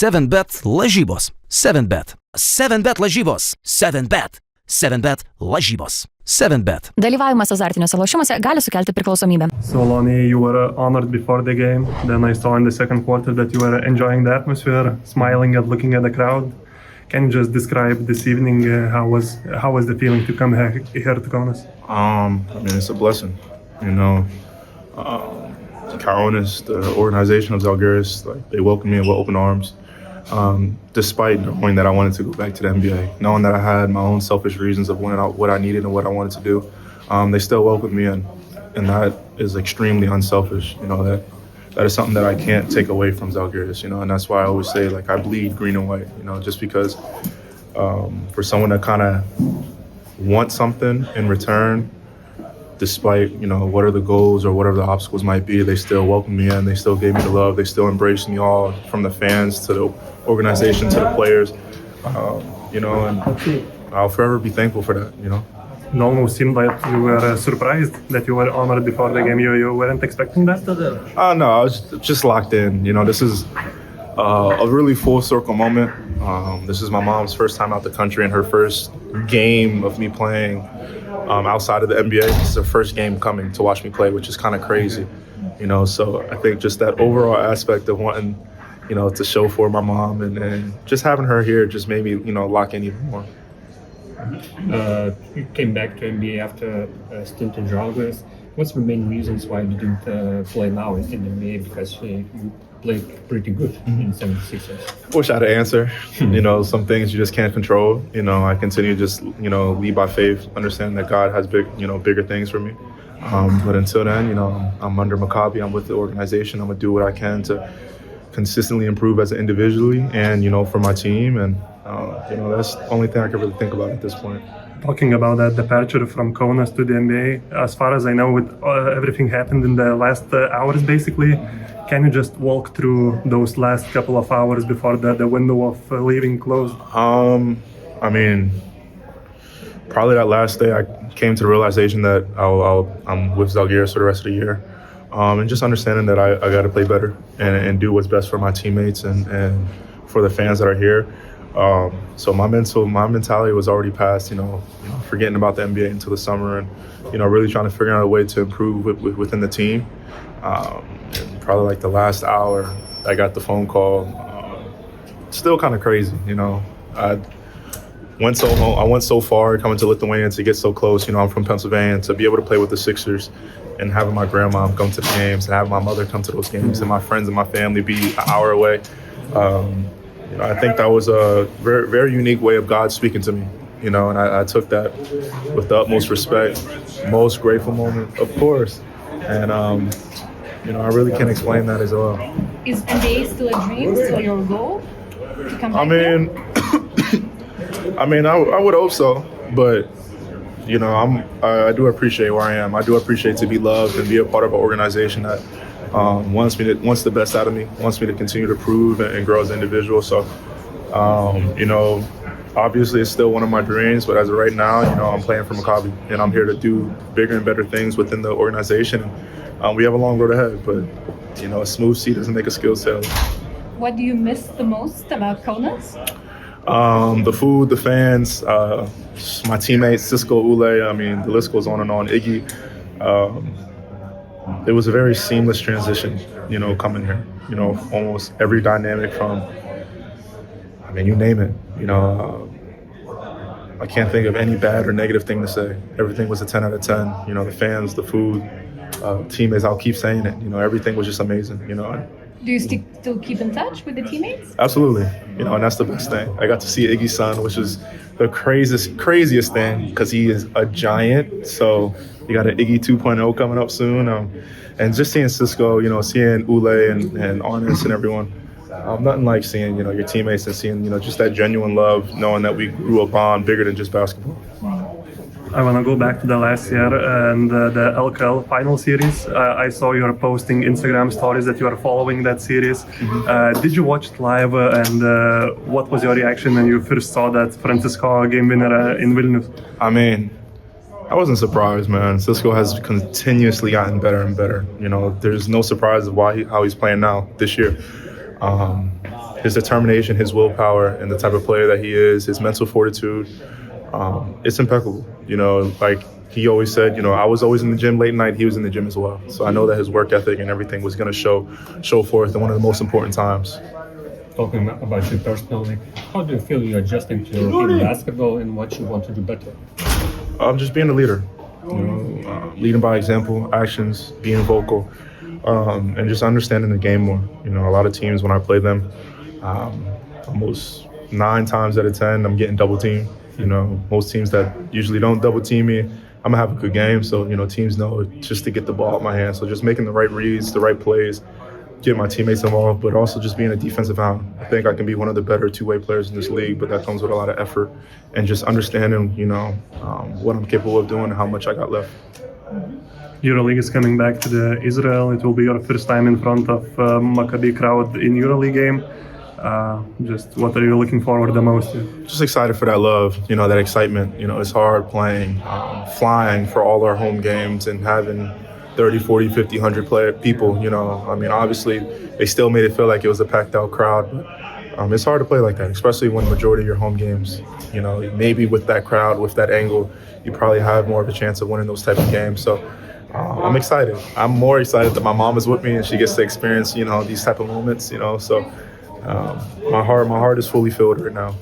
7bet lažybos. 7bet. 7bet lažybos. 7bet. 7bet lažybos. 7bet. Dalyvavimas azartiniuose lošimuose gali sukelti priklausomybę. So Lonnie, you were honored before the game. Then I saw in the second quarter that you were enjoying the atmosphere, smiling and looking at the crowd. Can you just describe this evening? How was the feeling to come here to Kaunas? I mean, it's a blessing, you know. Kaunu, the organization of Žalgiriui, like, they welcomed me with open arms. Despite knowing that I wanted to go back to the NBA, knowing that I had my own selfish reasons of what I needed and what I wanted to do, they still welcomed me in, and that is extremely unselfish. You know, that is something that I can't take away from Žalgiriui, you know, and that's why I always say, like, I bleed green and white, you know, just because for someone to kind of want something in return, despite, you know, what are the goals or whatever the obstacles might be, they still welcomed me in, they still gave me the love, they still embraced me all, from the fans to the organization to the players, you know, and I'll forever be thankful for that, you know. It almost seemed like you were surprised that you were honored before the game. You weren't expecting that? No, I was just locked in. You know, this is a really full circle moment. This is my mom's first time out the country and her first game of me playing outside of the NBA. This is her first game coming to watch me play, which is kind of crazy. You know, so I think just that overall aspect of wanting, you know, to show for my mom and just having her here just made me, you know, lock in even more. You came back to NBA after a stint in Žalgiriui. What's the main reasons why you didn't play now in NBA? Because you played pretty good in 76ers. Wish I had an answer. You know, some things you just can't control. You know, I continue to just, you know, lead by faith, understand that God has bigger things for me. But until then, you know, I'm under Maccabi. I'm with the organization. I'm gonna do what I can to consistently improve as an individually and, you know, for my team. And you know, that's the only thing I can really think about at this point. Talking about that departure from Kaunas to the NBA, as far as I know, with everything happened in the last hours, basically. Can you just walk through those last couple of hours before the window of leaving closed? I mean, probably that last day I came to the realization that I'm with Žalgiriui for the rest of the year. And just understanding that I got to play better and do what's best for my teammates and for the fans that are here. So my mentality was already past, you know, forgetting about the NBA until the summer and, you know, really trying to figure out a way to improve within the team. And probably like the last hour, I got the phone call. Still kind of crazy, you know. I went so far coming to Lithuania to get so close. You know, I'm from Pennsylvania, to be able to play with the Sixers and having my grandma come to the games and having my mother come to those games and my friends and my family be an hour away. You know, I think that was a very, very unique way of God speaking to me, you know, and I took that with the utmost respect, most grateful moment, of course. And, you know, I really can't explain that as well. Is NBA still a dream, still your goal to come back I would hope so, but, you know, I do appreciate where I am. I do appreciate to be loved and be a part of an organization that wants the best out of me, wants me to continue to prove and grow as an individual. So, you know, obviously it's still one of my dreams, but as of right now, you know, I'm playing for Maccabi and I'm here to do bigger and better things within the organization. We have a long road ahead, but, you know, a smooth sea doesn't make a skilled sailor. What do you miss the most about Kaunas? The food, the fans, my teammates, Cisco, Ule, I mean, the list goes on and on, Iggy. It was a very seamless transition, you know, coming here. You know, almost every dynamic from, I mean, you name it. You know, I can't think of any bad or negative thing to say. Everything was a 10 out of 10. You know, the fans, the food, teammates, I'll keep saying it. You know, everything was just amazing, you know. Do you still keep in touch with the teammates? Absolutely. You know, and that's the best thing. I got to see Iggy's son, which is the craziest thing because he is a giant. So you got an Iggy 2.0 coming up soon. And just seeing Cisco, you know, seeing Ule and Arnis and everyone. Nothing like seeing, you know, your teammates and seeing, you know, just that genuine love, knowing that we grew a bond bigger than just basketball. I want to go back to the last year and the LKL final series. I saw you are posting Instagram stories that you are following that series. Did you watch it live and what was your reaction when you first saw that Francisco game winner in Vilnius? I mean, I wasn't surprised, man. Cisco has continuously gotten better and better. You know, there's no surprise of how he's playing now this year. his determination, his willpower, and the type of player that he is, his mental fortitude, it's impeccable. You know, like he always said, you know, I was always in the gym late night, he was in the gym as well. So I know that his work ethic and everything was going to show forth in one of the most important times. Talking about you personally, how do you feel you're adjusting to in basketball and what you want to do better? Just being a leader, you know, leading by example, actions, being vocal, and just understanding the game more. You know, a lot of teams, when I play them, almost 9 times out of 10, I'm getting double teamed. You know, most teams that usually don't double team me, I'm gonna have a good game. So, you know, teams know just to get the ball out my hands. So just making the right reads, the right plays, getting my teammates involved, but also just being a defensive hound. I think I can be one of the better two-way players in this league, but that comes with a lot of effort and just understanding, you know, what I'm capable of doing and how much I got left. EuroLeague is coming back to the Israel. It will be your first time in front of Maccabi crowd in EuroLeague game. Just what are you looking forward the most to? Just excited for that love, you know, that excitement. You know, it's hard playing, flying for all our home games and having 30, 40, 50, 100 people, you know. I mean, obviously, they still made it feel like it was a packed out crowd. But it's hard to play like that, especially when the majority of your home games, you know, maybe with that crowd, with that angle, you probably have more of a chance of winning those type of games. So I'm excited. I'm more excited that my mom is with me and she gets to experience, you know, these type of moments, you know. So my heart is fully filled right now.